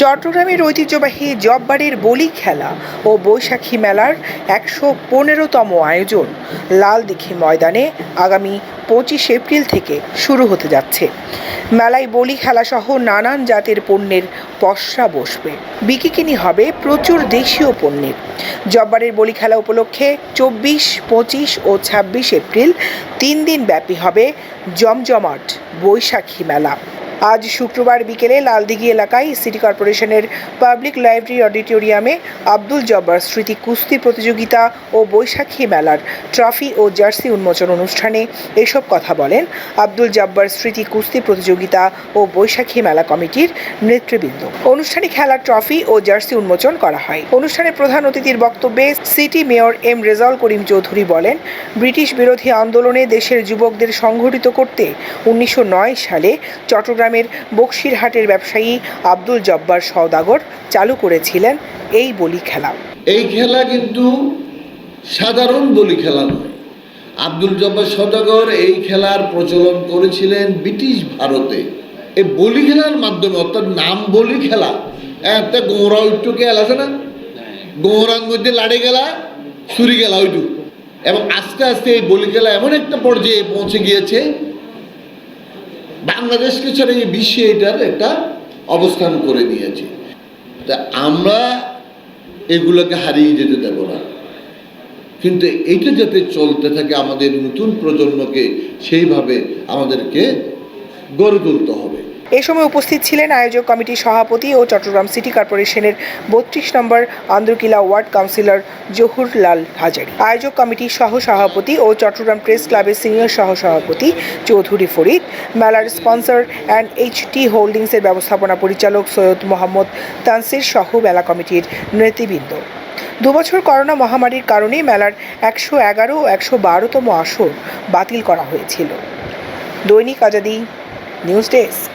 চট্টগ্রামের ঐতিহ্যবাহী জব্বারের বলি খেলা ও বৈশাখী মেলার ১১৫তম আয়োজন লালদীঘি ময়দানে আগামী ২৫ এপ্রিল থেকে শুরু হতে যাচ্ছে। মেলায় বলি খেলাসহ নানান জাতের পণ্যের পসরা বসবে, বিকিকিনি হবে প্রচুর দেশীয় পণ্যের। জব্বারের বলি খেলা উপলক্ষে ২৪, ২৫ ও ২৬ এপ্রিল ৩ দিন ব্যাপী হবে জমজমাট বৈশাখী মেলা। আজ শুক্রবার বিকেলে লালদীঘি এলাকায় সিটি কর্পোরেশনের পাবলিক লাইব্রেরি অডিটোরিয়ামে আব্দুল জব্বার স্মৃতি কুস্তি প্রতিযোগিতা ও বৈশাখী মেলার ট্রফি ও জার্সি উন্মোচন অনুষ্ঠানে এসব কথা বলেন আব্দুল জব্বার স্মৃতি কুস্তি প্রতিযোগিতা ও বৈশাখী মেলা কমিটির নেতৃবৃন্দ। অনুষ্ঠানে খেলার ট্রফি ও জার্সি উন্মোচন করা হয়। অনুষ্ঠানে প্রধান অতিথির বক্তব্যে city mayor M Rezaul Karim Chowdhury বলেন, ব্রিটিশ বিরোধী আন্দোলনে দেশের যুবকদের সংগঠিত করতে ১৯০৯ সালে চট্টগ্রামের বক্সিরহাটের ব্যবসায়ী আব্দুল জব্বার সওদাগর চালু করেছিলেন এই বলি খেলা। এই খেলা কিন্তু সাধারণ বলি খেলা নয়। আব্দুল জব্বার সওদাগর এই খেলার প্রচলন করেছিলেন ব্রিটিশ ভারতে। এই বলি খেলার মাধ্যমে, অর্থাৎ নাম বলি খেলা, একটা গোঁড়া উঠ্টু খেলা আছে না, গোঁড়ার মধ্যে লাড়ে গেলা ছুরি গেলা ওইটু, এবং আস্তে আস্তে এই বলি খেলা এমন একটা পর্যায়ে পৌঁছে গিয়েছে বাংলাদেশকে ছাড়া এই বিশ্বে এটার একটা অবস্থান করে নিয়েছে। তা আমরা এগুলোকে হারিয়ে যেতে দেব না, কিন্তু এইটা যাতে চলতে থাকে আমাদের নতুন প্রজন্মকে সেইভাবে আমাদেরকে গড়ে তুলতে হবে। এ সময় উপস্থিত ছিলেন আয়োজক কমিটির সভাপতি ও চট্টগ্রাম সিটি কর্পোরেশনের ৩২ নম্বর আন্দরকিলা ওয়ার্ড কাউন্সিলর জহুর লাল হাজারী, আয়োজক কমিটির সহ-সভাপতি ও চট্টগ্রাম প্রেস ক্লাবের সিনিয়র সহ-সভাপতি চৌধুরী ফরিদ, মেলার স্পন্সর অ্যান্ড এইচটি হোল্ডিংসের ব্যবস্থাপনা পরিচালক সৈয়দ মোহাম্মদ তানসির সহ মেলা কমিটির নেতৃবৃন্দ। ২ বছর করোনা মহামারীর কারণে মেলার ১১১ ও ১১২তম আসর বাতিল করা হয়েছিল। দৈনিক আজাদী নিউজ ডেস্ক।